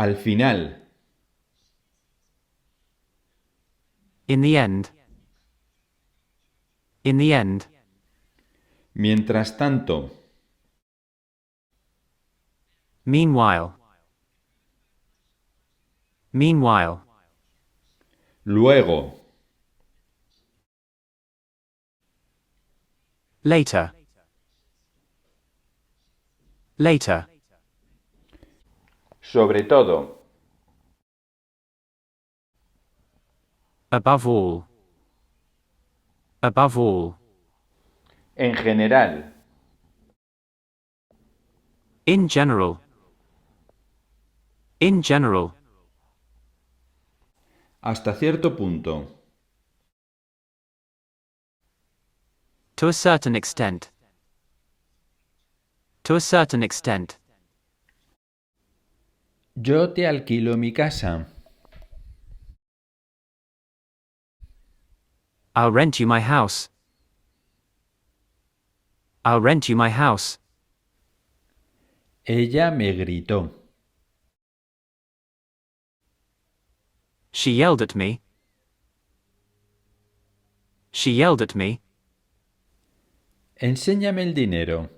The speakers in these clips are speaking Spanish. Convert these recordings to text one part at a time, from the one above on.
Al final. In the end. In the end. Mientras tanto. Meanwhile. Meanwhile. Luego. Later. Later. Sobre todo. Above all. Above all. En general. In general. In general. Hasta cierto punto. To a certain extent. To a certain extent. Yo te alquilo mi casa. I'll rent you my house. I'll rent you my house. Ella me gritó. She yelled at me. She yelled at me. Enséñame el dinero.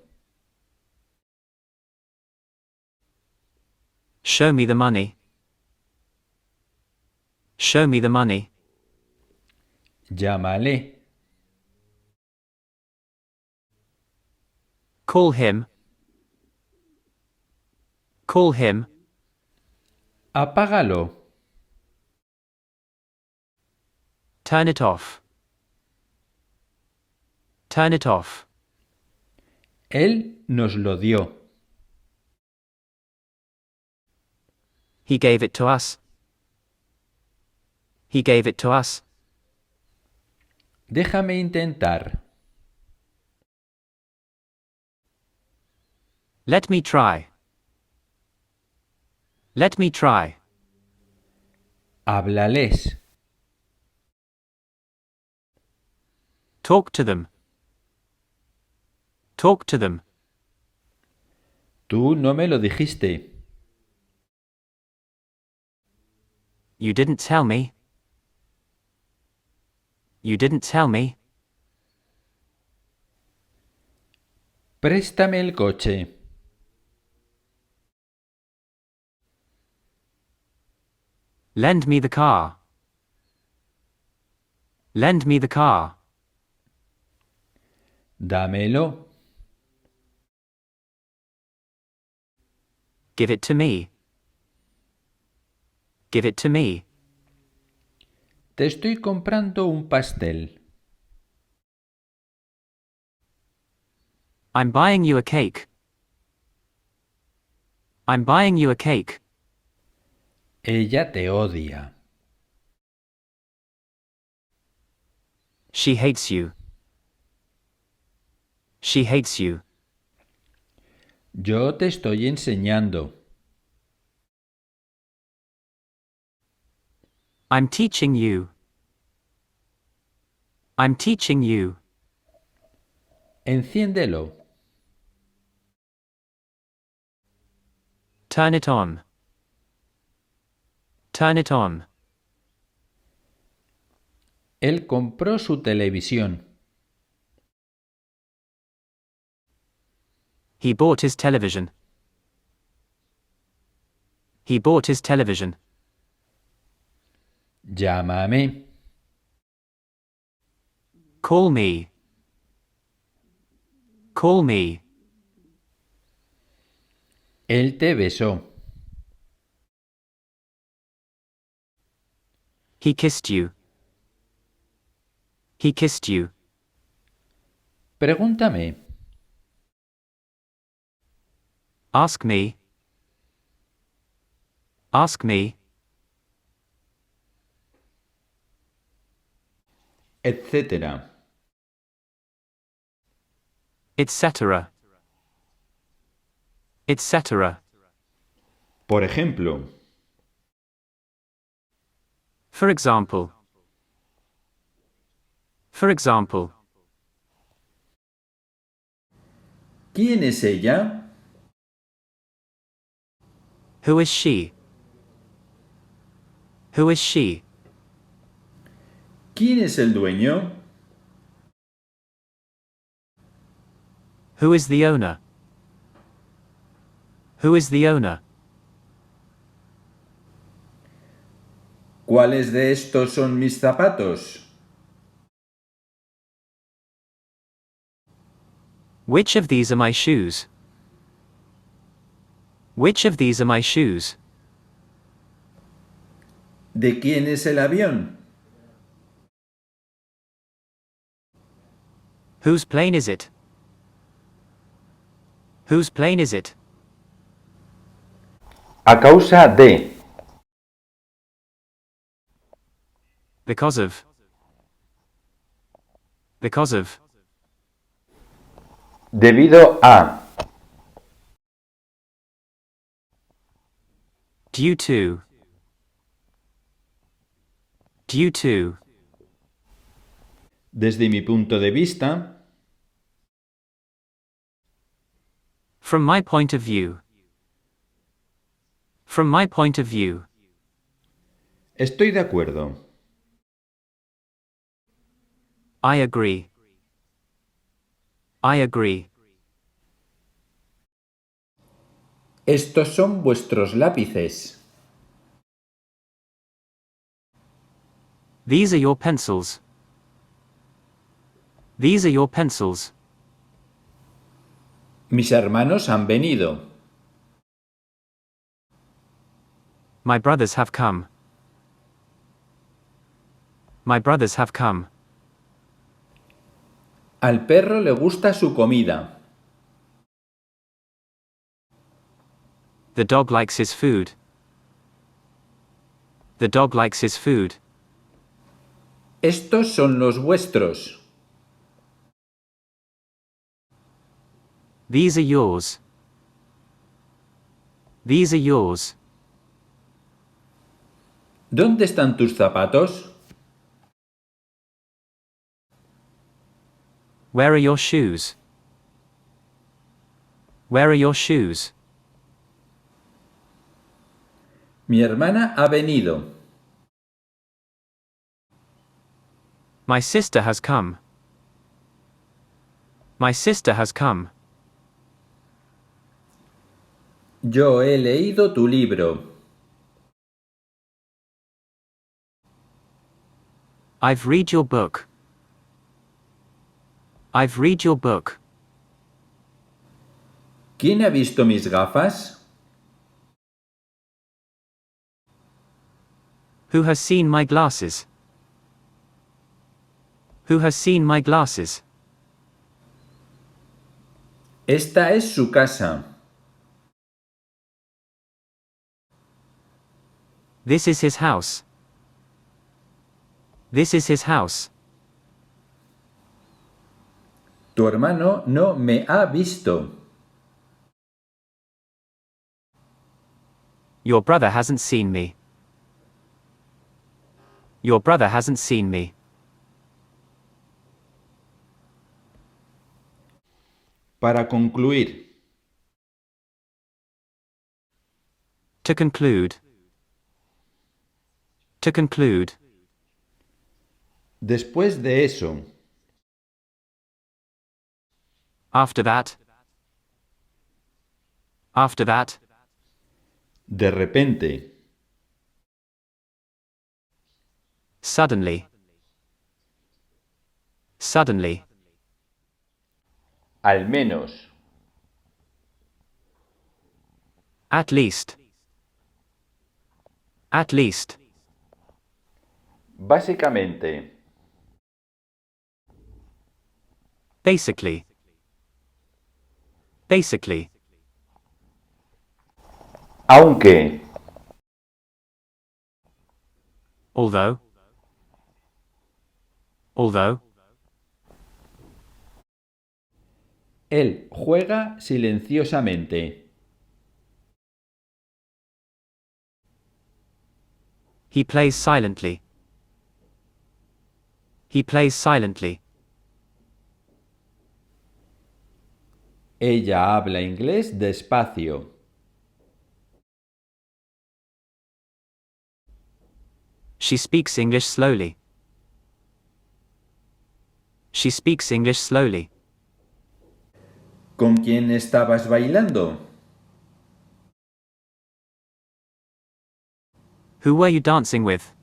Show me the money. Show me the money. Llámale. Call him. Call him. Apágalo. Turn it off. Turn it off. Él nos lo dio. He gave it to us. He gave it to us. Déjame intentar. Let me try. Let me try. Háblales. Talk to them. Talk to them. Tú no me lo dijiste. You didn't tell me. You didn't tell me. Préstame el coche. Lend me the car. Lend me the car. Dámelo. Give it to me. Give it to me. Te estoy comprando un pastel. I'm buying you a cake. I'm buying you a cake. Ella te odia. She hates you. She hates you. Yo te estoy enseñando. I'm teaching you. I'm teaching you. Enciéndelo. Turn it on. Turn it on. Él compró su televisión. He bought his television. He bought his television. Llámame. Call me. Call me. Él te besó. He kissed you. He kissed you. Pregúntame. Ask me. Ask me. Etcétera. Etc. Etc. Por ejemplo. For example. For example. ¿Quién es ella? Who is she? Who is she? ¿Quién es el dueño? Who is the owner? Who is the owner? ¿Cuáles de estos son mis zapatos? Which of these are my shoes? Which of these are my shoes? ¿De quién es el avión? Whose plane is it? Whose plane is it? A causa de. Because of. Because of. Debido a. Due to. Due to. Desde mi punto de vista. From my point of view. From my point of view. Estoy de acuerdo. I agree. I agree. Estos son vuestros lápices. These are your pencils. These are your pencils. Mis hermanos han venido. My brothers have come. My brothers have come. Al perro le gusta su comida. The dog likes his food. The dog likes his food. Estos son los vuestros. These are yours. These are yours. ¿Dónde están tus zapatos? Where are your shoes? Where are your shoes? Mi hermana ha venido. My sister has come. My sister has come. Yo he leído tu libro. I've read your book. I've read your book. ¿Quién ha visto mis gafas? Who has seen my glasses? Who has seen my glasses? Esta es su casa. This is his house. This is his house. Tu hermano no me ha visto. Your brother hasn't seen me. Your brother hasn't seen me. Para concluir. To conclude. To conclude. Después de eso. After that. After that. De repente. Suddenly. Suddenly. Al menos. At least. At least. Básicamente. Basically. Basically. Aunque. Although. Although. Él juega silenciosamente. He plays silently. He plays silently. Ella habla inglés despacio. She speaks English slowly. She speaks English slowly. ¿Con quién estabas bailando? Who were you dancing with?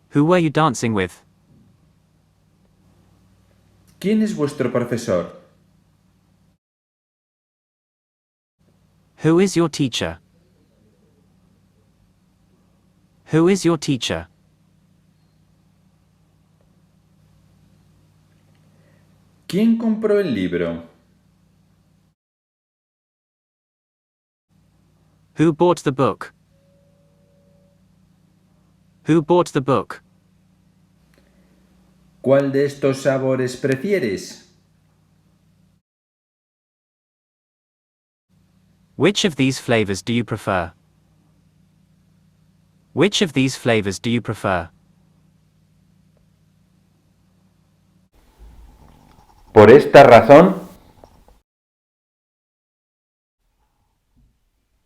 Who were you dancing with? ¿Quién es vuestro profesor? Who is your teacher? Who is your teacher? ¿Quién compró el libro? Who bought the book? Who bought the book? ¿Cuál de estos sabores prefieres? Which of these flavors do you prefer? Which of these flavors do you prefer? Por esta razón,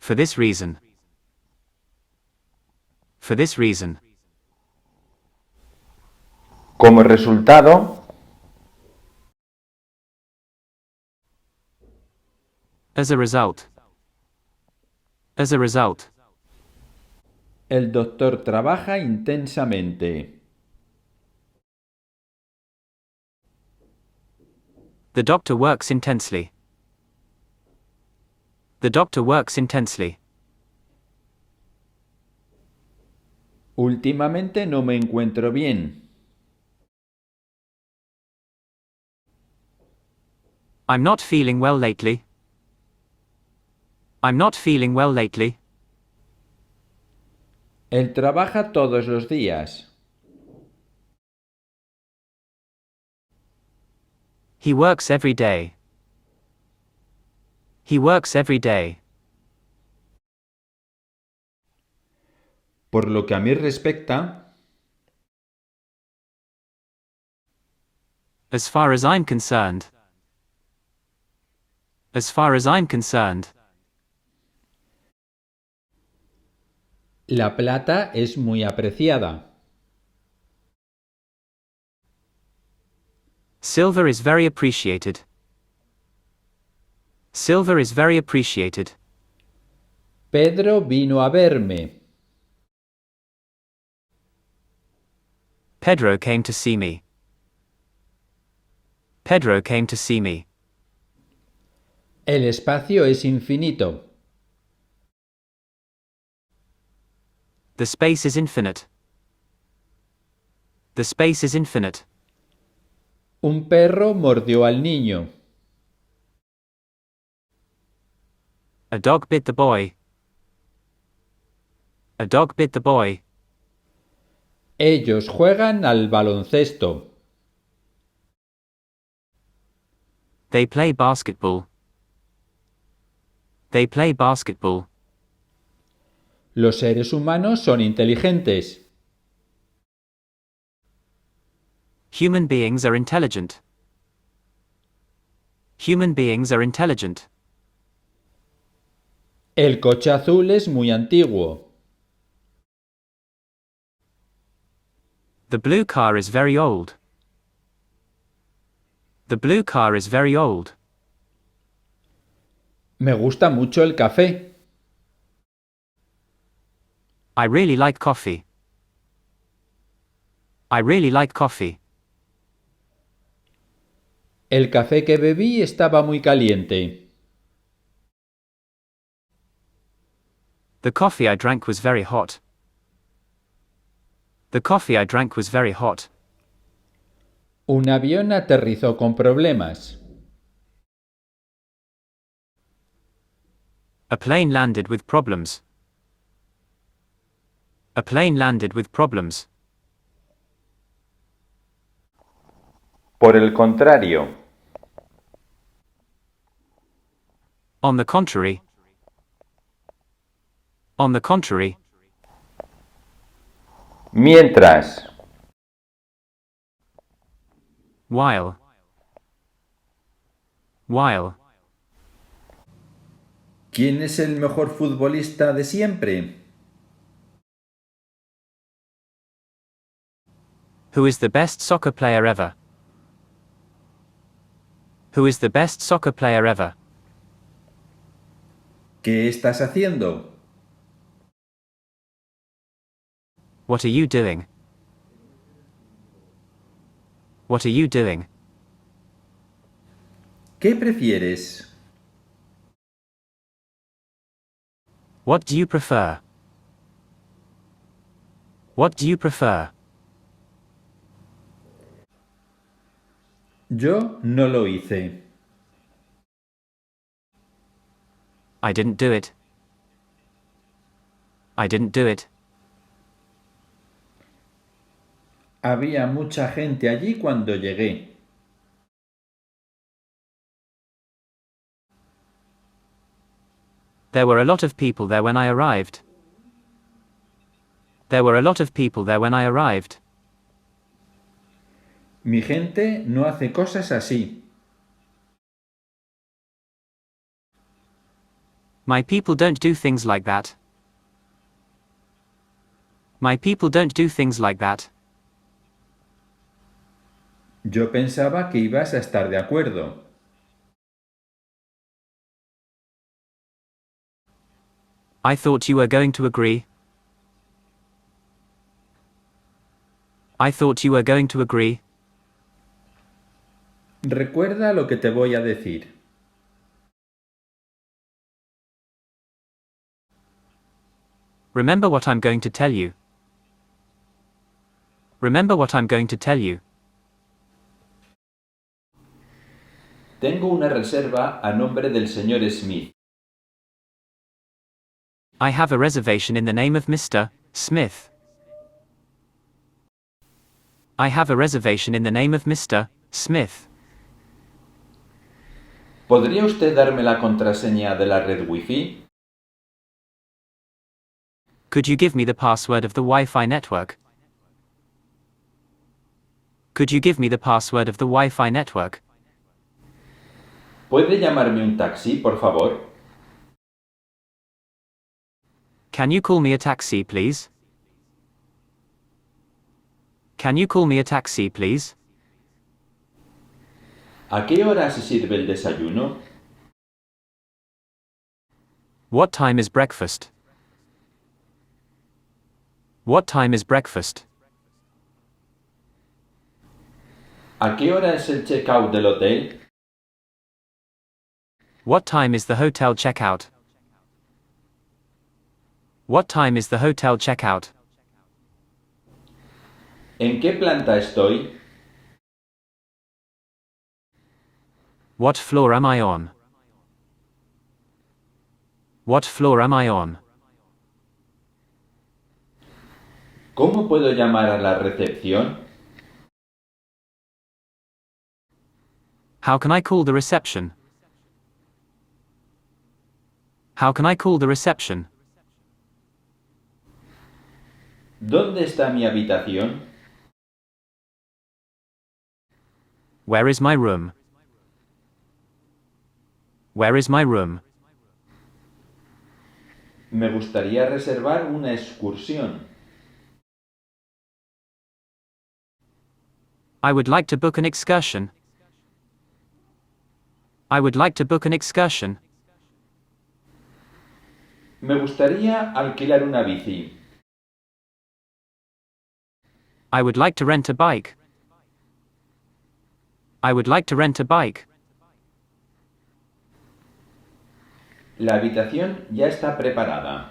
For this reason. For this reason. como resultado, As a result. As a result. el doctor trabaja intensamente. The doctor works intensely. The doctor works intensely. Últimamente no me encuentro bien. I'm not feeling well lately. I'm not feeling well lately. Él trabaja todos los días. He works every day. He works every day. Por lo que a mí respecta, As far as I'm concerned. As far as I'm concerned. la plata es muy apreciada. Silver is very appreciated. Silver is very appreciated. Pedro vino a verme. Pedro came to see me. Pedro came to see me. El espacio es infinito. The space is infinite. The space is infinite. Un perro mordió al niño. A dog bit the boy. A dog bit the boy. Ellos juegan al baloncesto. They play basketball. They play basketball. Los seres humanos son inteligentes. Human beings are intelligent. Human beings are intelligent. El coche azul es muy antiguo. The blue car is very old. The blue car is very old. Me gusta mucho el café. I really like coffee. I really like coffee. El café que bebí estaba muy caliente. The coffee I drank was very hot. The coffee I drank was very hot. Un avión aterrizó con problemas. A plane landed with problems. A plane landed with problems. Por el contrario, On the contrary. On the contrary. mientras, While. While. ¿quién es el mejor futbolista de siempre? Who is the best soccer player ever? Who is the best soccer player ever? ¿Qué estás haciendo? What are you doing? What are you doing? ¿Qué prefieres? What do you prefer? What do you prefer? Yo no lo hice. I didn't do it. I didn't do it. Había mucha gente allí cuando llegué. There were a lot of people there when I arrived. There were a lot of people there when I arrived. Mi gente no hace cosas así. My people don't do things like that. My people don't do things like that. Yo pensaba que ibas a estar de acuerdo. I thought you were going to agree. I thought you were going to agree. Recuerda lo que te voy a decir. Remember what I'm going to tell you. Remember what I'm going to tell you. Tengo una reserva a nombre del señor Smith. I have a reservation in the name of Mr. Smith. I have a reservation in the name of Mr. Smith. ¿Podría usted darme la contraseña de la red Wi-Fi? Could you give me the password of the Wi-Fi network? Could you give me the password of the Wi-Fi network? ¿Puede llamarme un taxi, por favor? Can you call me a taxi, please? Can you call me a taxi, please? ¿A qué hora se sirve el desayuno? What time is breakfast? What time is breakfast? ¿A qué hora es el check-out del hotel? What time is the hotel checkout? What time is the hotel checkout? ¿En qué planta estoy? What floor am I on? What floor am I on? ¿Cómo puedo llamar a la recepción? How can I call the reception? How can I call the reception? ¿Dónde está mi habitación? Where is my room? Where is my room? Me gustaría reservar una excursión. I would like to book an excursion. I would like to book an excursion. Me gustaría alquilar una bici. I would like to rent a bike. I would like to rent a bike. La habitación ya está preparada.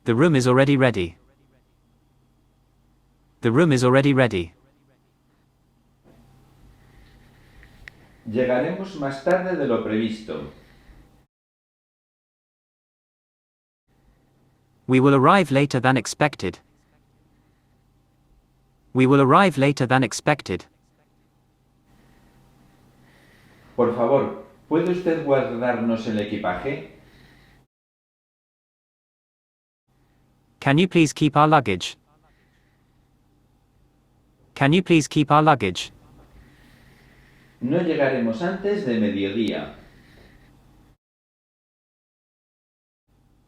The room is already ready. The room is already ready. Llegaremos más tarde de lo previsto. We will arrive later than expected. We will arrive later than expected. Por favor, ¿puede usted guardarnos el equipaje? Can you please keep our luggage? Can you please keep our luggage? No llegaremos antes de mediodía.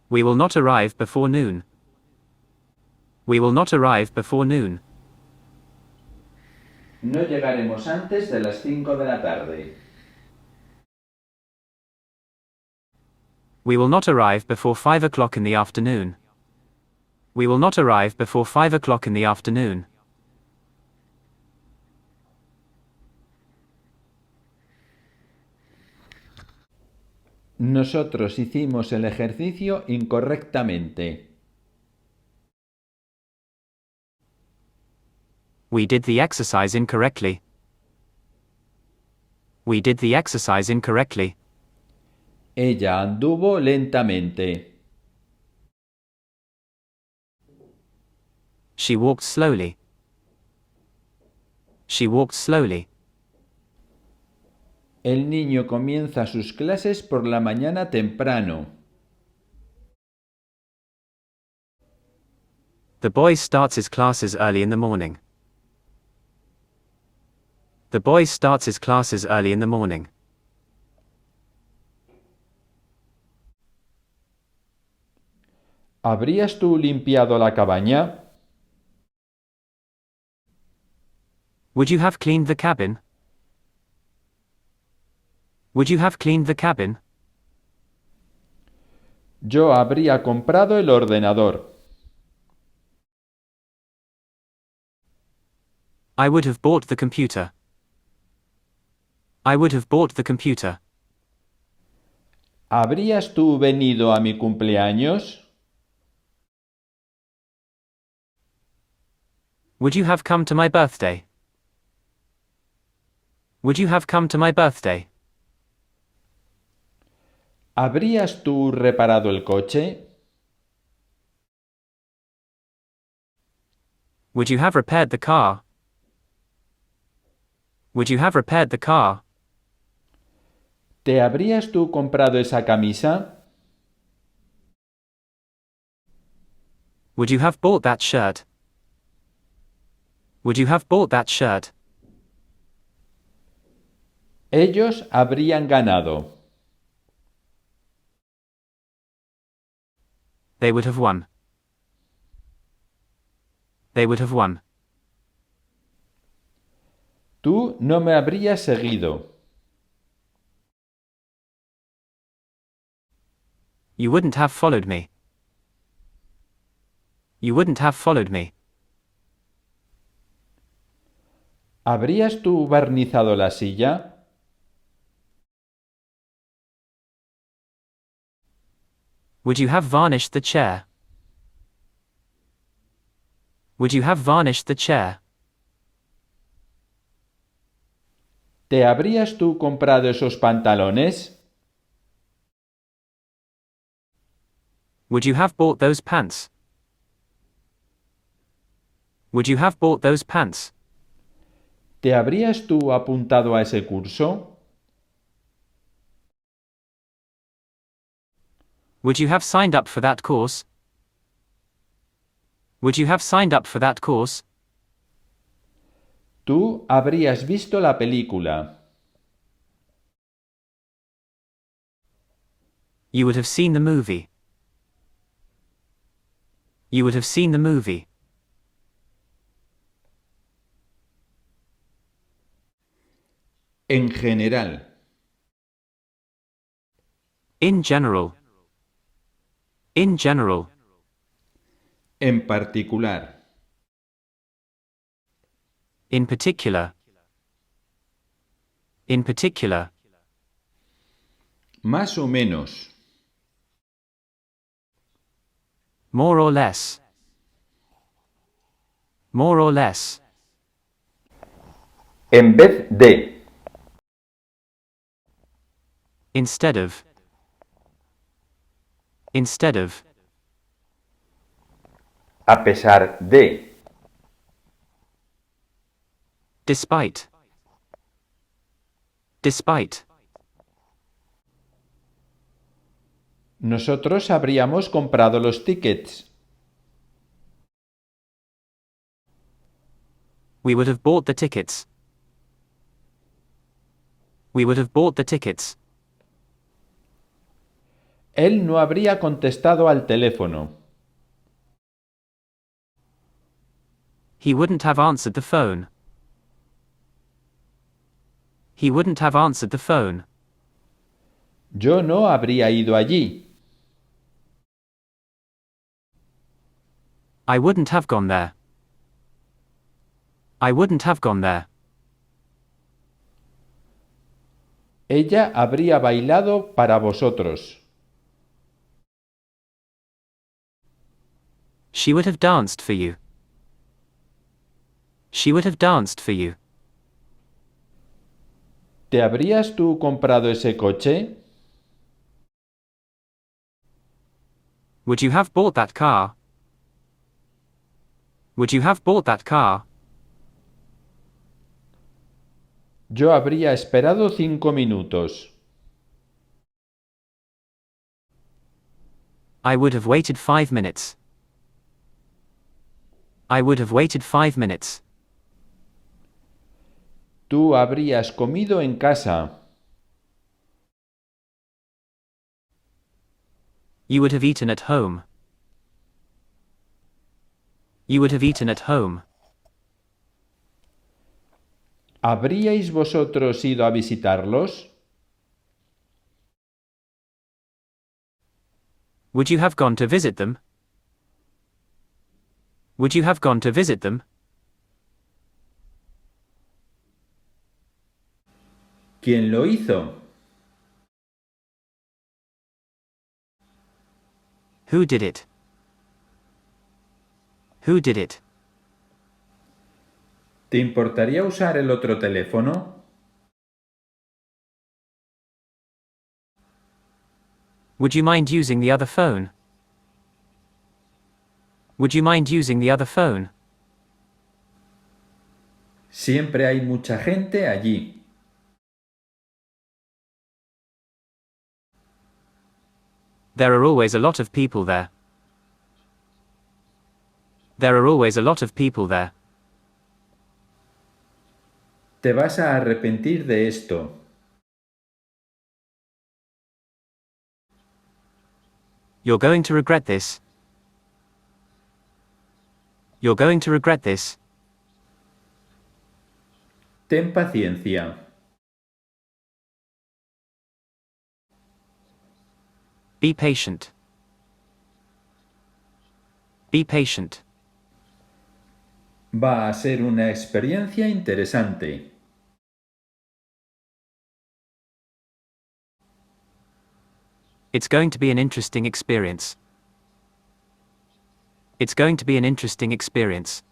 We will not arrive before noon. We will not arrive before noon. No llegaremos antes de las 5 de la tarde. We will not arrive before 5 o'clock in the afternoon. We will not arrive before 5 o'clock in the afternoon. Nosotros hicimos el ejercicio incorrectamente. We did the exercise incorrectly. We did the exercise incorrectly. Ella anduvo lentamente. She walked slowly. She walked slowly. El niño comienza sus clases por la mañana temprano. The boy starts his classes early in the morning. The boy starts his classes early in the morning. ¿Habrías tú limpiado la cabaña? Would you have cleaned the cabin? Would you have cleaned the cabin? Yo habría comprado el ordenador. I would have bought the computer. I would have bought the computer. ¿Habrías tú venido a mi cumpleaños? Would you have come to my birthday? Would you have come to my birthday? ¿Habrías tú reparado el coche? Would you have repaired the car? Would you have repaired the car? ¿Te habrías tú comprado esa camisa? Would you have bought that shirt? Would you have bought that shirt? Ellos habrían ganado. They would have won. They would have won. Tú no me habrías seguido. You wouldn't have followed me. You wouldn't have followed me. ¿Habrías tú barnizado la silla? Would you have varnished the chair? Would you have varnished the chair? ¿Te habrías tú comprado esos pantalones? Would you have bought those pants? Would you have bought those pants? ¿Te habrías tú apuntado a ese curso? Would you have signed up for that course? Would you have signed up for that course? Tú habrías visto la película. You would have seen the movie. You would have seen the movie. En general. In general. In general. En particular. In particular. In particular. Más o menos. More or less. More or less. En vez de. Instead of. Instead of. A pesar de. Despite. Despite. Nosotros habríamos comprado los tickets. We would have bought the tickets. We would have bought the tickets. Él no habría contestado al teléfono. He wouldn't have answered the phone. He wouldn't have answered the phone. Yo no habría ido allí. I wouldn't have gone there. I wouldn't have gone there. Ella habría bailado para vosotros. She would have danced for you. She would have danced for you. ¿Te habrías tú comprado ese coche? Would you have bought that car? Would you have bought that car? Yo habría esperado 5 minutos. I would have waited 5 minutes. I would have waited 5 minutes. Tú habrías comido en casa. You would have eaten at home. You would have eaten at home. ¿Habríais vosotros ido a visitarlos? Would you have gone to visit them? Would you have gone to visit them? ¿Quién lo hizo? Who did it? Who did it? ¿Te importaría usar el otro teléfono? Would you mind using the other phone? Would you mind using the other phone? Siempre hay mucha gente allí. There are always a lot of people there. There are always a lot of people there. Te vas a arrepentir de esto. You're going to regret this. You're going to regret this. Ten paciencia. Be patient. Be patient. Va a ser una experiencia interesante. It's going to be an interesting experience. It's going to be an interesting experience.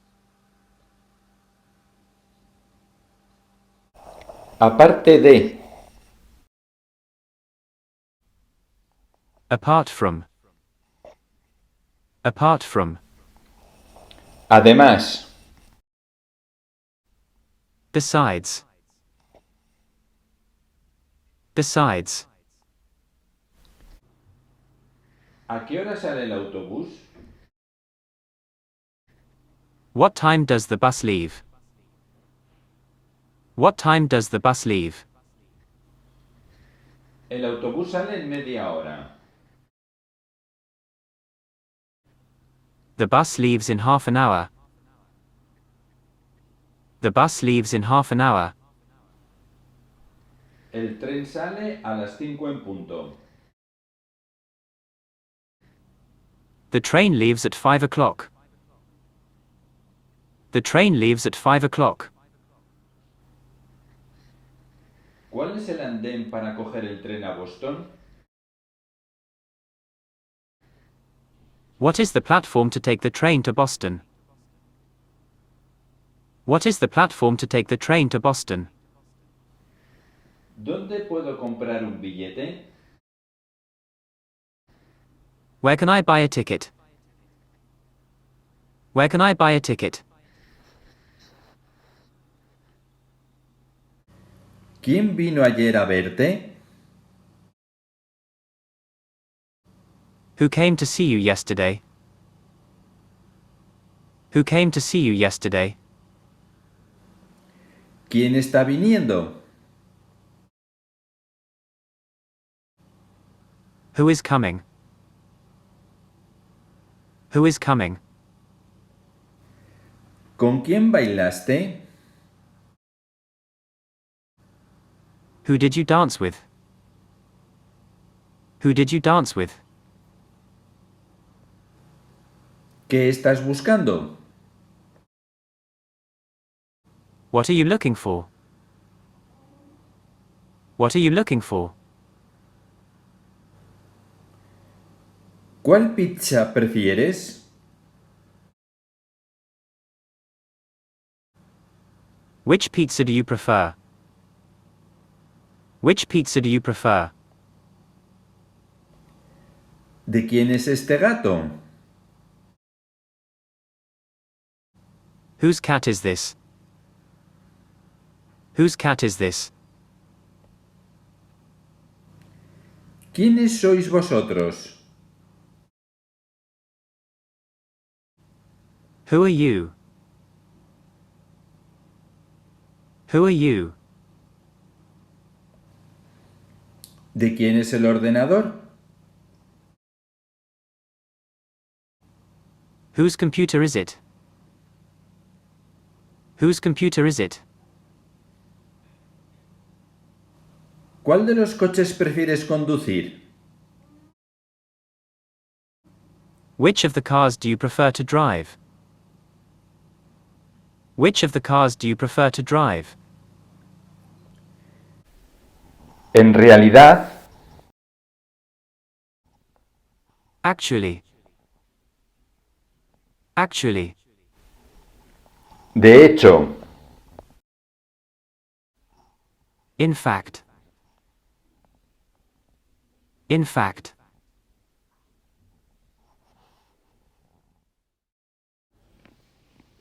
Aparte de. Apart from. Apart from. Además. Besides. Besides. ¿A qué hora sale el autobús? What time does the bus leave? What time does the bus leave? El autobús sale en media hora. The bus leaves in half an hour. The bus leaves in half an hour. El tren sale a las 5 en punto. The train leaves at 5 o'clock. The train leaves at 5 o'clock. ¿Cuál es el andén para coger el tren a Boston? What is the platform to take the train to Boston? What is the platform to take the train to Boston? ¿Dónde puedo comprar un billete? Where can I buy a ticket? Where can I buy a ticket? ¿Quién vino ayer a verte? Who came to see you yesterday? Who came to see you yesterday? ¿Quién está viniendo? Who is coming? Who is coming? ¿Con quién bailaste? Who did you dance with? Who did you dance with? ¿Qué estás buscando? What are you looking for? What are you looking for? ¿Cuál pizza prefieres? Which pizza do you prefer? Which pizza do you prefer? ¿De quién es este gato? Whose cat is this? Whose cat is this? ¿Quiénes sois vosotros? Who are you? Who are you? ¿De quién es el ordenador? Whose computer is it? Whose computer is it? ¿Cuál de los coches prefieres conducir? Which of the cars do you prefer to drive? Which of the cars do you prefer to drive? En realidad, Actually. Actually. de hecho, In fact. In fact.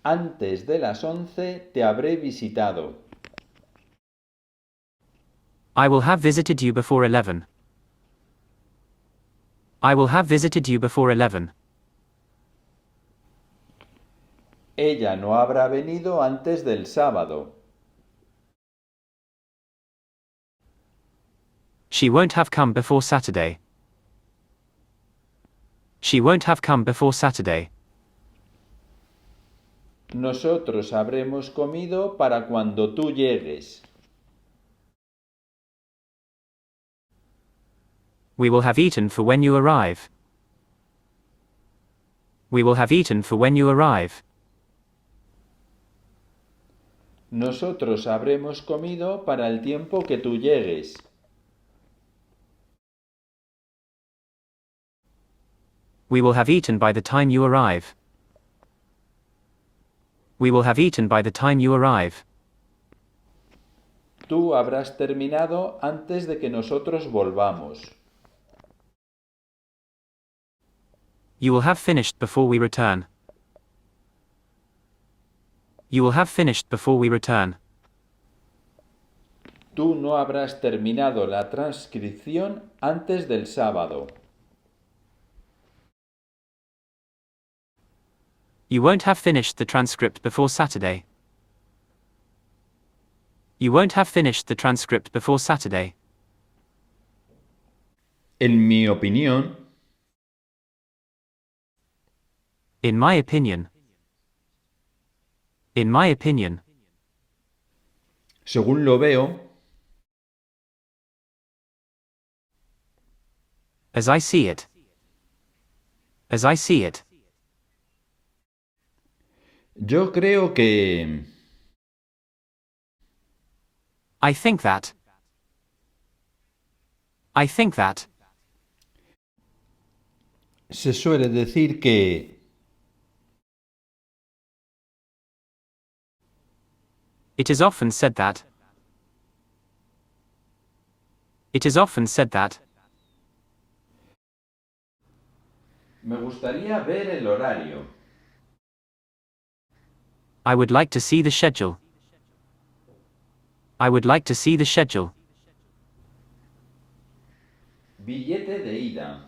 antes de las 11 te habré visitado. I will have visited you before 11. I will have visited you before 11. Ella no habrá venido antes del sábado. She won't have come before Saturday. She won't have come before Saturday. Nosotros habremos comido para cuando tú llegues. We will have eaten for when you arrive. We will have eaten for when you arrive. Nosotros habremos comido para el tiempo que tú llegues. We will have eaten by the time you arrive. We will have eaten by the time you arrive. Tú habrás terminado antes de que nosotros volvamos. You will have finished before we return. You will have finished before we return. Tú no habrás terminado la transcripción antes del sábado. You won't have finished the transcript before Saturday. You won't have finished the transcript before Saturday. En mi opinión, In my opinion. In my opinion. según lo veo, As I see it. As I see it. yo creo que... I think that. I think that. Se suele decir que... It is often said that. It is often said that. Me gustaría ver el horario. I would like to see the schedule. I would like to see the schedule. Billete de ida.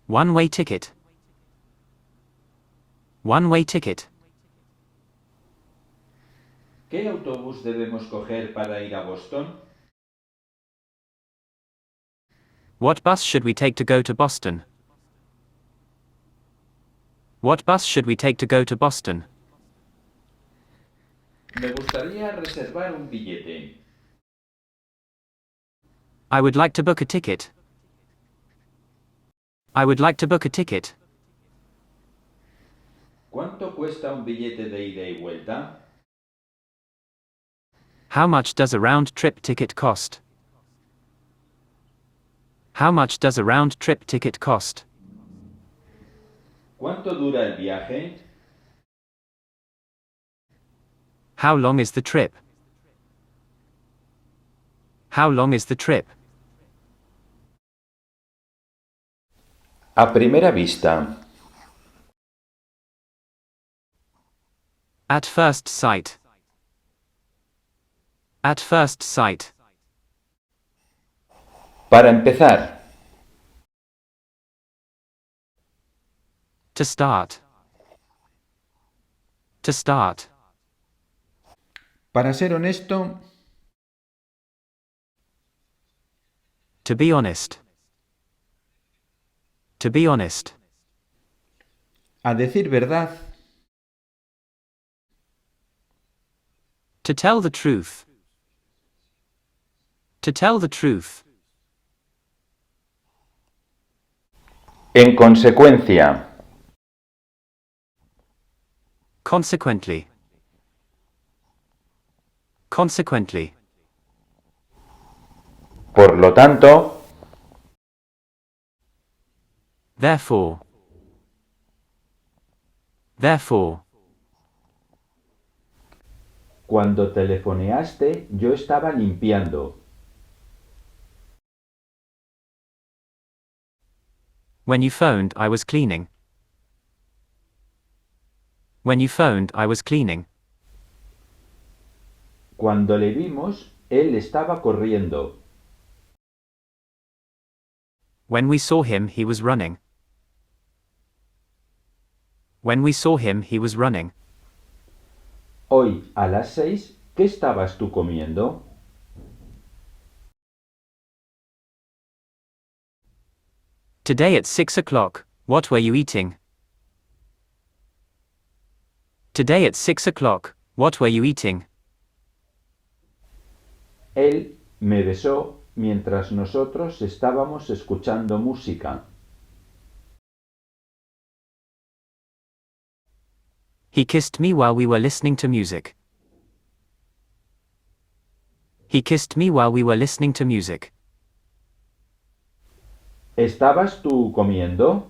One-way ticket. One-way ticket. ¿Qué autobús debemos coger para ir a Boston? What bus should we take to go to Boston? What bus should we take to go to Boston? Me gustaría reservar un billete. I would like to book a ticket. I would like to book a ticket. ¿Cuánto cuesta un billete de ida y vuelta? How much does a round-trip ticket cost? How much does a round-trip ticket cost? ¿Cuánto dura el viaje? How long is the trip? How long is the trip? A primera vista. At first sight. At first sight. Para empezar. To start. To start. Para ser honesto. To be honest. To be honest. A decir verdad. To tell the truth. To tell the truth. En consecuencia. Consequently. Consequently. Por lo tanto. Therefore. Therefore. Cuando telefoneaste, yo estaba limpiando. When you phoned, I was cleaning. When you phoned, I was cleaning. Cuando le vimos, él estaba corriendo. When we saw him, he was running. When we saw him, he was running. Hoy, a las 6, ¿qué estabas tú comiendo? Today at 6 o'clock, what were you eating? Today at 6 o'clock, what were you eating? Él me besó mientras nosotros estábamos escuchando música. He kissed me while we were listening to music. He kissed me while we were listening to music. ¿Estabas tú comiendo?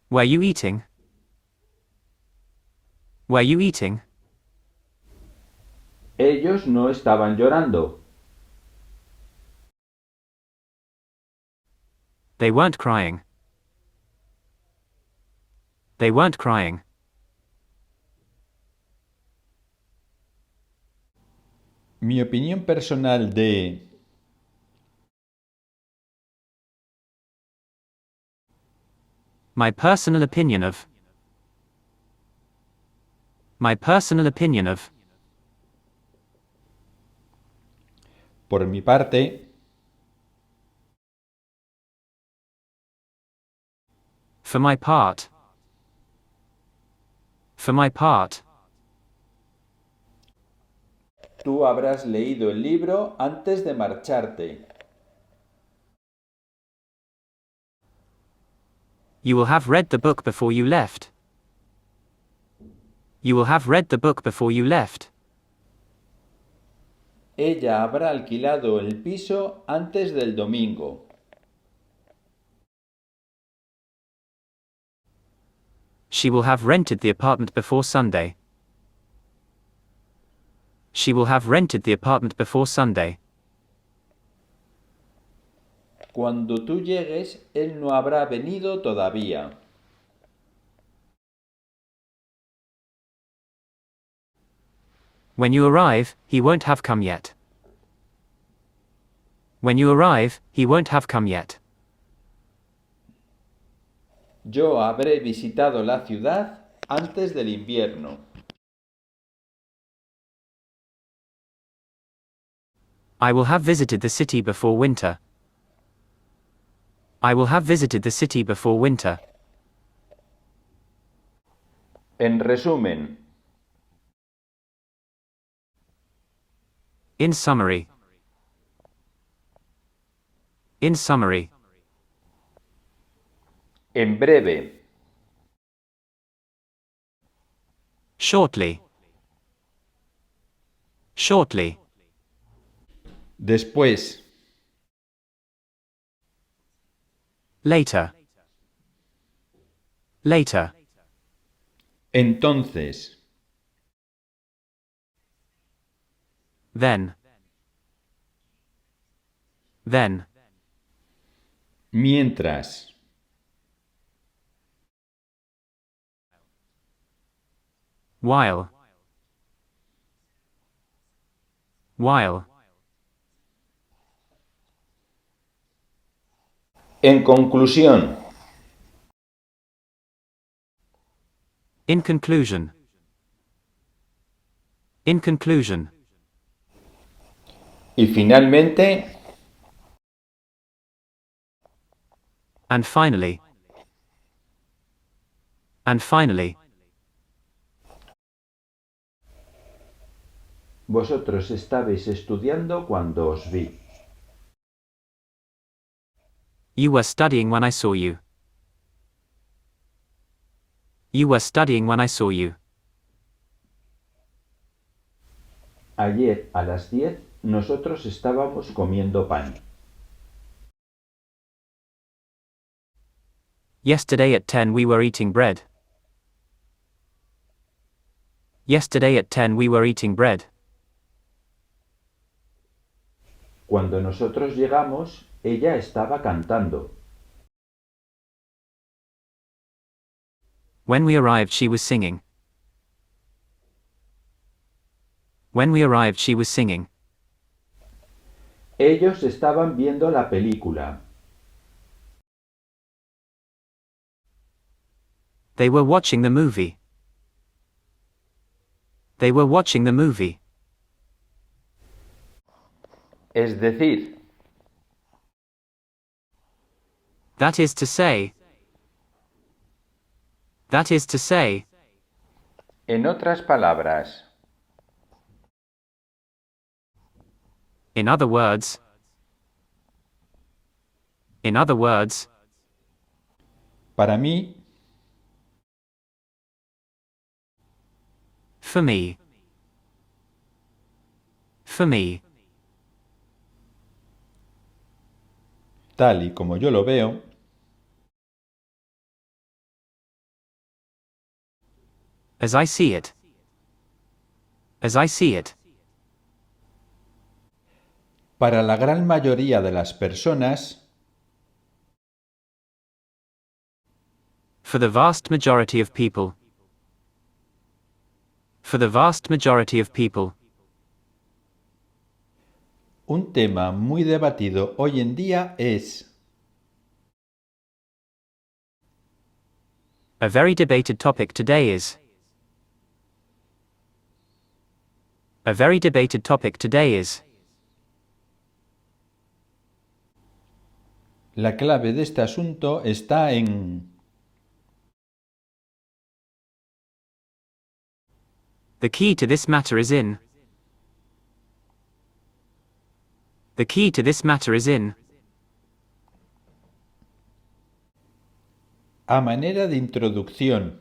Were you eating? Were you eating? Ellos no estaban llorando. They weren't crying. They weren't crying. Mi opinión personal de... My personal opinion of. My personal opinion of. Por mi parte... For my part. For my part. Tú habrás leído el libro antes de marcharte. You will have read the book before you left. You will have read the book before you left. Ella habrá alquilado el piso antes del domingo. She will have rented the apartment before Sunday. She will have rented the apartment before Sunday. Cuando tú llegues, él no habrá venido todavía. When you arrive, he won't have come yet. When you arrive, he won't have come yet. Yo habré visitado la ciudad antes del invierno. I will have visited the city before winter. I will have visited the city before winter. En resumen, In summary. In summary. en breve, Shortly. Shortly. después, Later. Later. entonces, Then. Then. mientras, While. While. en conclusión. In conclusion. In conclusion. Y finalmente, And finally. And finally. vosotros estabais estudiando cuando os vi. You were studying when I saw you. You were studying when I saw you. Ayer a las 10 nosotros estábamos comiendo pan. Yesterday at 10 we were eating bread. Yesterday at 10 we were eating bread. Cuando nosotros llegamos, ella estaba cantando. When we arrived she was singing. When we arrived she was singing. Ellos estaban viendo la película. They were watching the movie. They were watching the movie. Es decir, That is to say. That is to say. en otras palabras, In other words. In other words. para mí, For me. For me. tal y como yo lo veo, As I see it. As I see it. para la gran mayoría de las personas, For the vast majority of people. For the vast majority of people. un tema muy debatido hoy en día es A very debated topic today is. A very debated topic today is. la clave de este asunto está en The key to this matter is in. The key to this matter is in. a manera de introducción.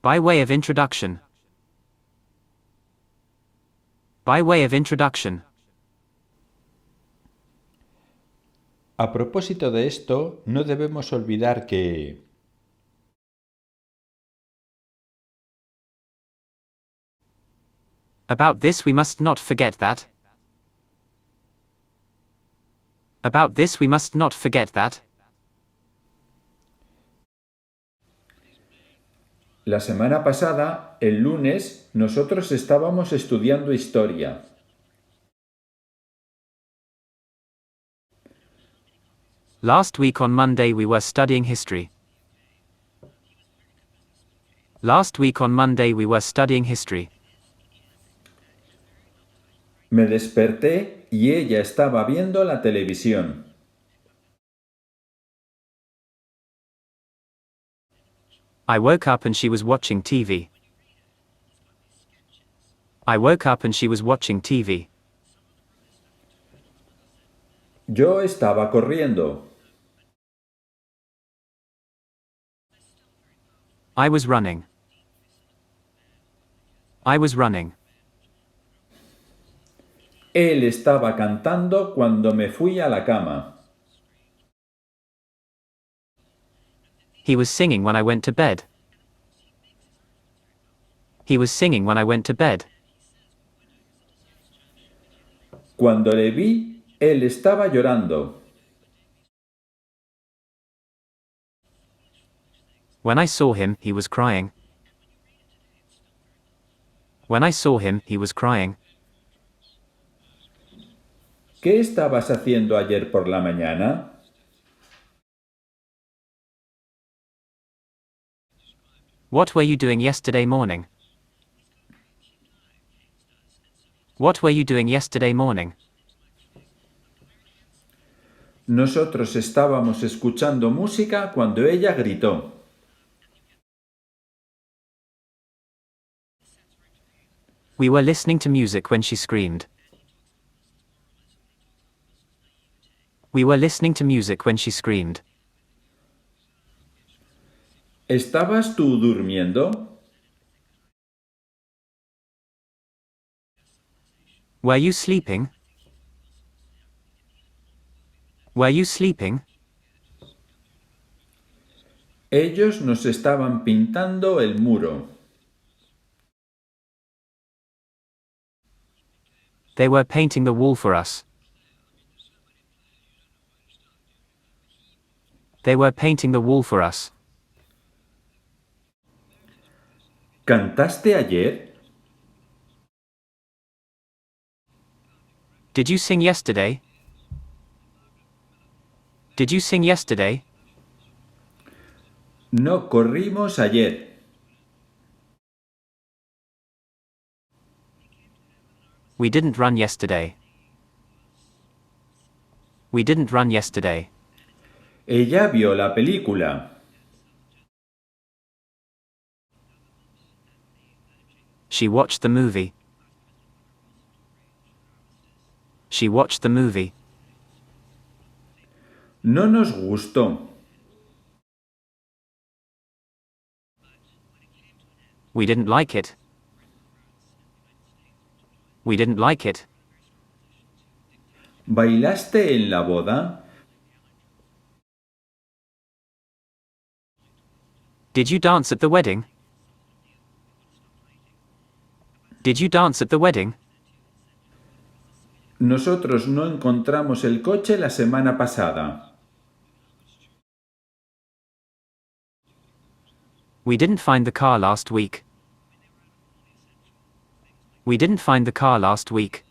By way of introduction. By way of introduction. A propósito de esto, no debemos olvidar que About this we must not forget that. About this we must not forget that. la semana pasada, el lunes, nosotros estábamos estudiando historia. Last week on Monday we were studying history. Last week on Monday we were studying history. Me desperté y ella estaba viendo la televisión. I woke up and she was watching TV. I woke up and she was watching TV. Yo estaba corriendo. I was running. I was running. Él estaba cantando cuando me fui a la cama. He was singing when I went to bed. He was singing when I went to bed. Cuando le vi, él estaba llorando. When I saw him, he was crying. When I saw him, he was crying. ¿Qué estabas haciendo ayer por la mañana? What were you doing yesterday morning? What were you doing yesterday morning? Nosotros estábamos escuchando música cuando ella gritó. We were listening to music when she screamed. We were listening to music when she screamed. ¿Estabas tú durmiendo? Were you sleeping? Were you sleeping? Ellos nos estaban pintando el muro. They were painting the wall for us. They were painting the wall for us. ¿Cantaste ayer? Did you sing yesterday? Did you sing yesterday? No corrimos ayer. We didn't run yesterday. We didn't run yesterday. Ella vio la película. She watched the movie. She watched the movie. No nos gustó. We didn't like it. We didn't like it. ¿Bailaste en la boda? Did you dance at the wedding? Did you dance at the wedding? Nosotros no encontramos el coche la semana pasada. We didn't find the car last week. We didn't find the car last week.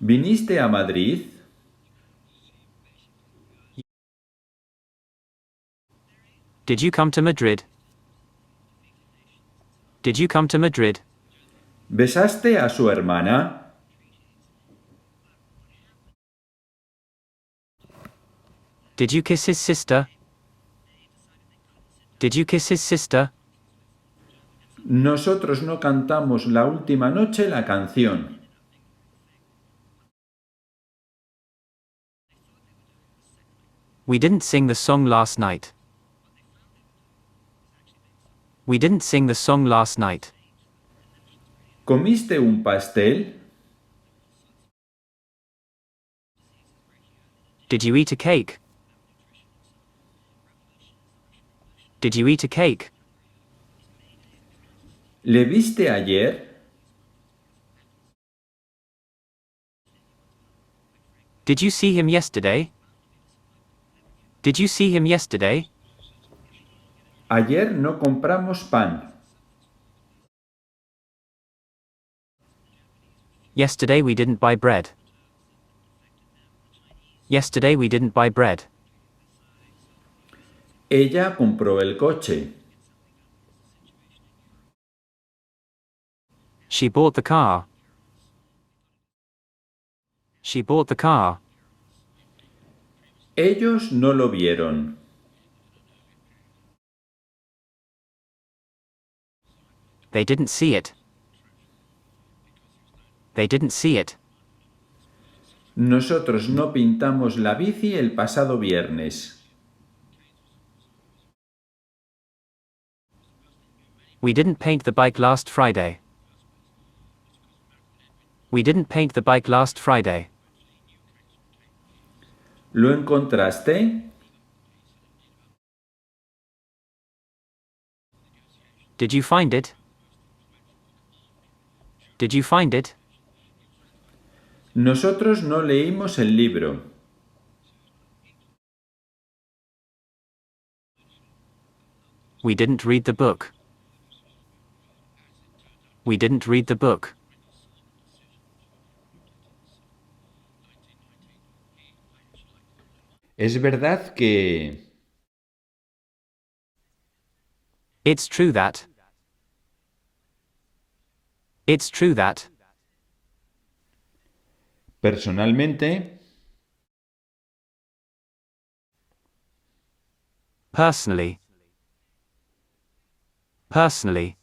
¿Viniste a Madrid? Did you come to Madrid? Did you come to Madrid? ¿Besaste a su hermana? Did you kiss his sister? Did you kiss his sister? Nosotros no cantamos la última noche la canción. We didn't sing the song last night. We didn't sing the song last night. ¿Comiste un pastel? Did you eat a cake? Did you eat a cake? ¿Le viste ayer? Did you see him yesterday? Did you see him yesterday? Ayer no compramos pan. Yesterday we didn't buy bread. Yesterday we didn't buy bread. Ella compró el coche. She bought the car. She bought the car. Ellos no lo vieron. They didn't see it. They didn't see it. Nosotros no pintamos la bici el pasado viernes. We didn't paint the bike last Friday. We didn't paint the bike last Friday. ¿Lo encontraste? Did you find it? Did you find it? Nosotros no leímos el libro. We didn't read the book. We didn't read the book. Es verdad que... It's true that. It's true that. Personalmente, Personally. Personally.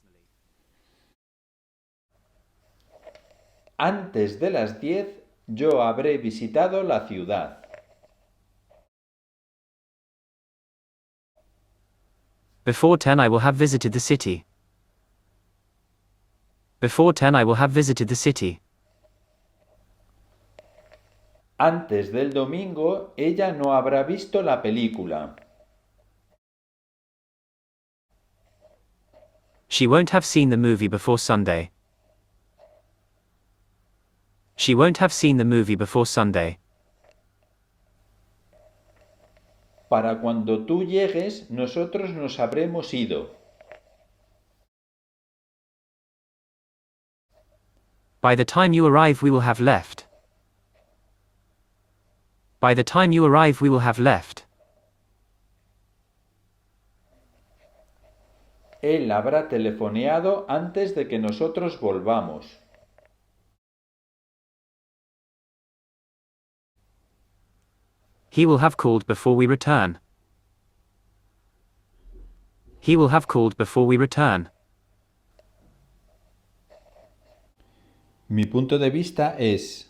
antes de las 10 yo habré visitado la ciudad. Before 10 I will have visited the city. Before 10 I will have visited the city. Antes del domingo ella no habrá visto la película. She won't have seen the movie before Sunday. She won't have seen the movie before Sunday. Para cuando tú llegues, nosotros nos habremos ido. By the time you arrive we will have left. By the time you arrive we will have left. Él habrá telefoneado antes de que nosotros volvamos. He will have called before we return. He will have called before we return. Mi punto de vista es...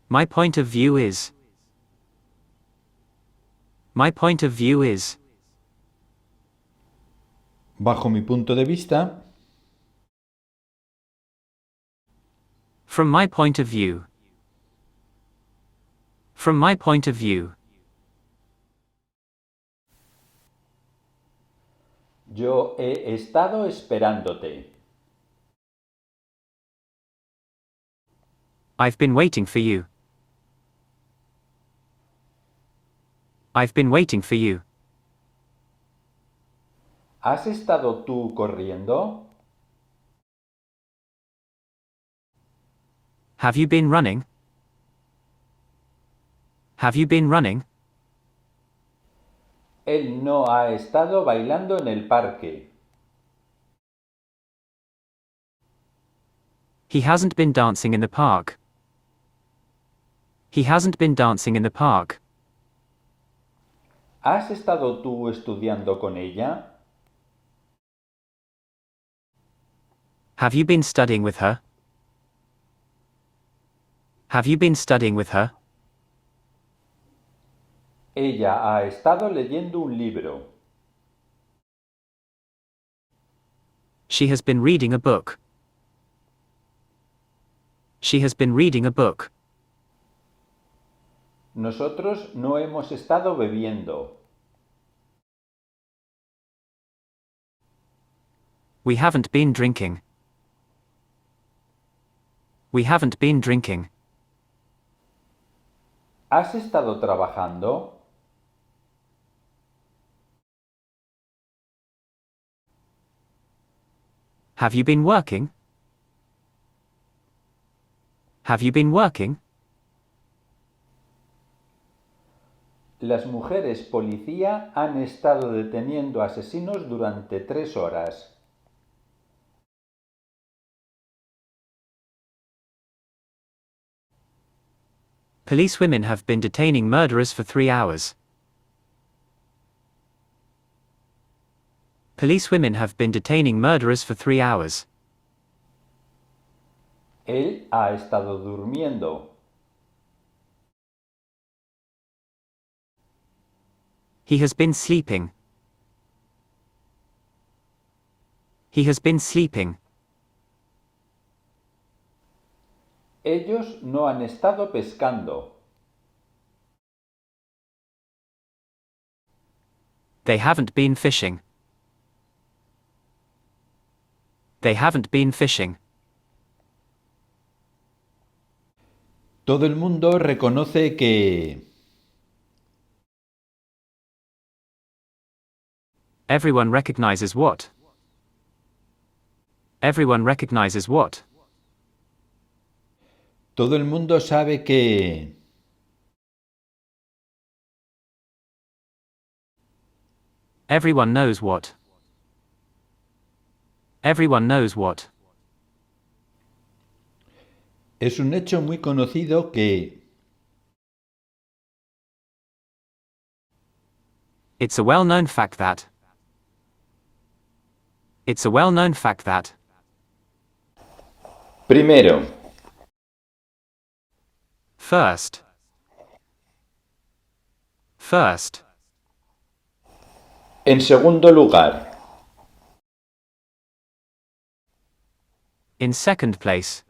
My point of view is. My point of view is. Bajo mi punto de vista, From my point of view. From my point of view. yo he estado esperándote. I've been waiting for you. I've been waiting for you. ¿Has estado tú corriendo? Have you been running? Have you been running? Él no ha estado bailando en el parque. He hasn't been dancing in the park. He hasn't been dancing in the park. ¿Has estado tú estudiando con ella? Have you been studying with her? Have you been studying with her? Ella ha estado leyendo un libro. She has been reading a book. She has been reading a book. Nosotros no hemos estado bebiendo. We haven't been drinking. We haven't been drinking. ¿Has estado trabajando? Have you been working? Have you been working? Las mujeres policía han estado deteniendo asesinos durante 3 horas. Policewomen have been detaining murderers for 3 hours. Policewomen have been detaining murderers for 3 hours. Él ha estado durmiendo. He has been sleeping. He has been sleeping. Ellos no han estado pescando. They haven't been fishing. They haven't been fishing. Todo el mundo reconoce que... Everyone recognizes what? Everyone recognizes what? Todo el mundo sabe que... Everyone knows what? Everyone knows what? Es un hecho muy conocido que... It's a well-known fact that. It's a well-known fact that. Primero. First. First. En segundo lugar. In second place.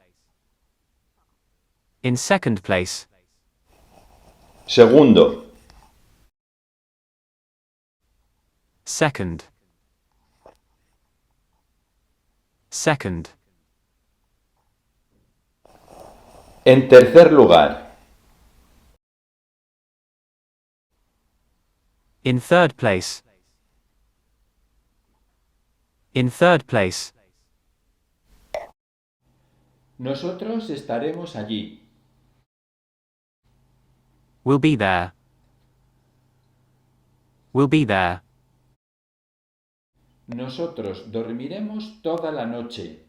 In second place. Segundo. Second. Second. En tercer lugar. In third place. In third place. Nosotros estaremos allí. We'll be there. We'll be there. Nosotros dormiremos toda la noche.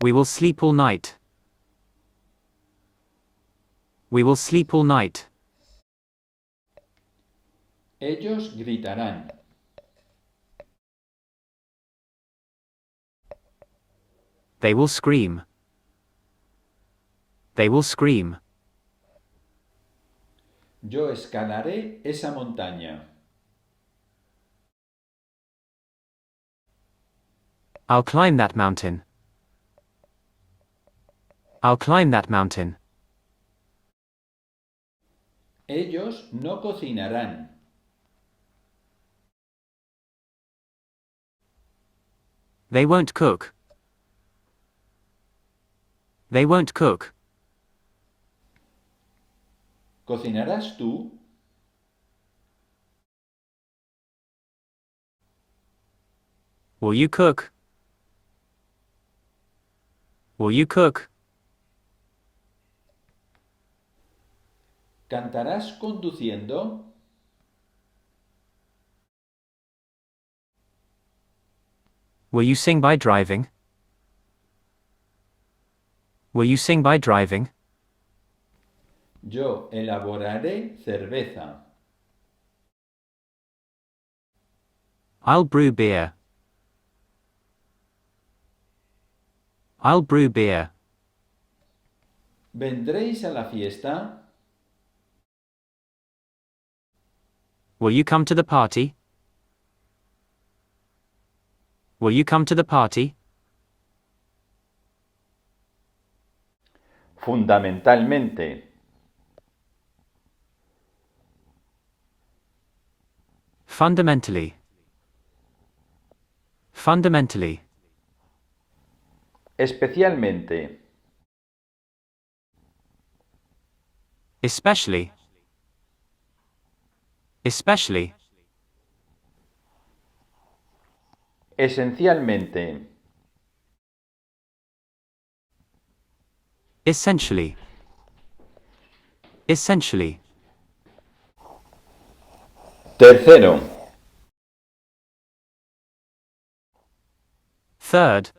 We will sleep all night. We will sleep all night. Ellos gritarán. They will scream. They will scream. Yo escalaré esa montaña. I'll climb that mountain. I'll climb that mountain. Ellos no cocinarán. They won't cook. They won't cook. ¿Cocinarás tú? Will you cook? Will you cook? ¿Cantarás conduciendo? Will you sing by driving? Will you sing by driving? Yo elaboraré cerveza. I'll brew beer. I'll brew beer. ¿Vendréis a la fiesta? Will you come to the party? Will you come to the party? Fundamentalmente. Fundamentally. Fundamentally. Especialmente. Especially. Especially. Esencialmente. Essentially. Essentially. Tercero. Third.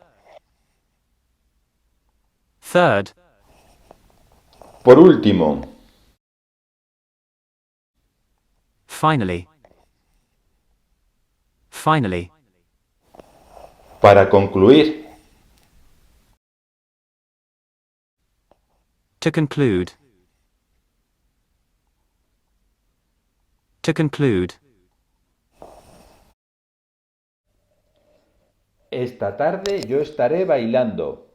Third. Por último. Finally. Finally. Para concluir. To conclude. To conclude. Esta tarde yo estaré bailando.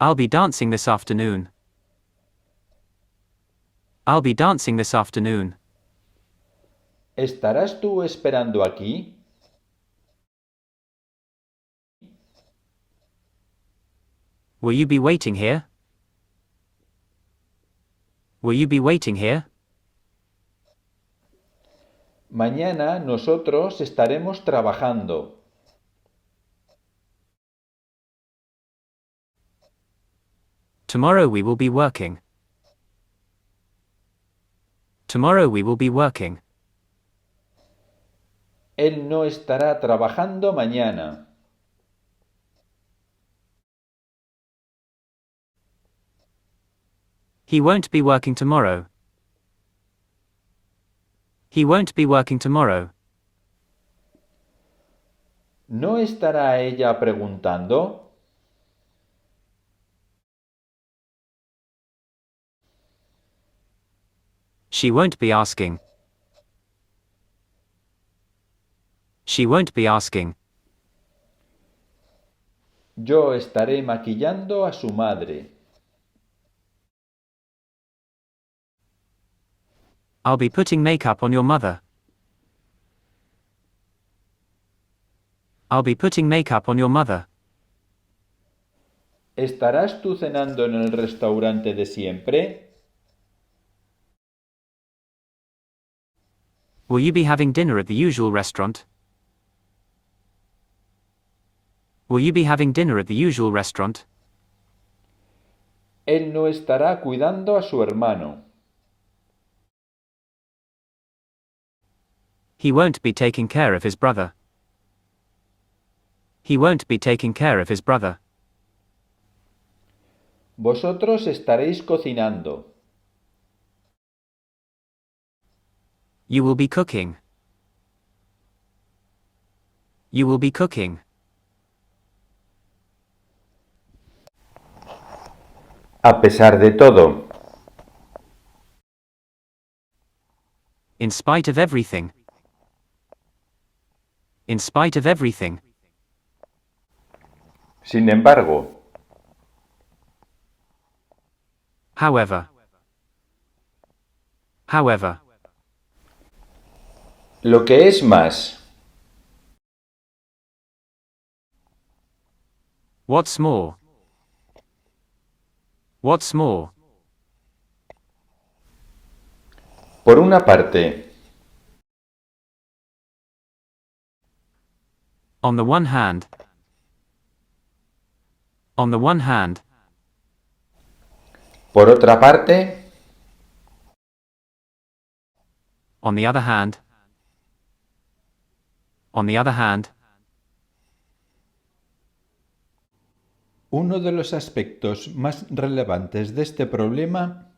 I'll be dancing this afternoon. I'll be dancing this afternoon. ¿Estarás tú esperando aquí? Will you be waiting here? Will you be waiting here? Mañana nosotros estaremos trabajando. Tomorrow we will be working. Tomorrow we will be working. Él no estará trabajando mañana. He won't be working tomorrow. He won't be working tomorrow. ¿No estará ella preguntando? She won't be asking. She won't be asking. Yo estaré maquillando a su madre. I'll be putting makeup on your mother. I'll be putting makeup on your mother. ¿Estarás tú cenando en el restaurante de siempre? Will you be having dinner at the usual restaurant? Will you be having dinner at the usual restaurant? Él no estará cuidando a su hermano. He won't be taking care of his brother. He won't be taking care of his brother. Vosotros estaréis cocinando. You will be cooking. You will be cooking. A pesar de todo. In spite of everything. In spite of everything. Sin embargo. However. However. Lo que es más. What's more? What's more? Por una parte. On the one hand. On the one hand. Por otra parte. On the other hand. On the other hand. Uno de los aspectos más relevantes de este problema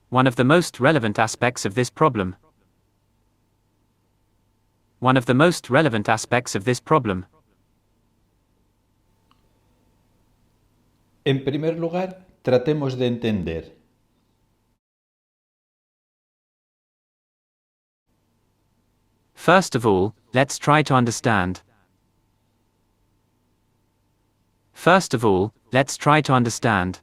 One of the most relevant aspects of this problem. One of the most relevant aspects of this problem. En primer lugar, tratemos de entender. First of all, let's try to understand. First of all, let's try to understand.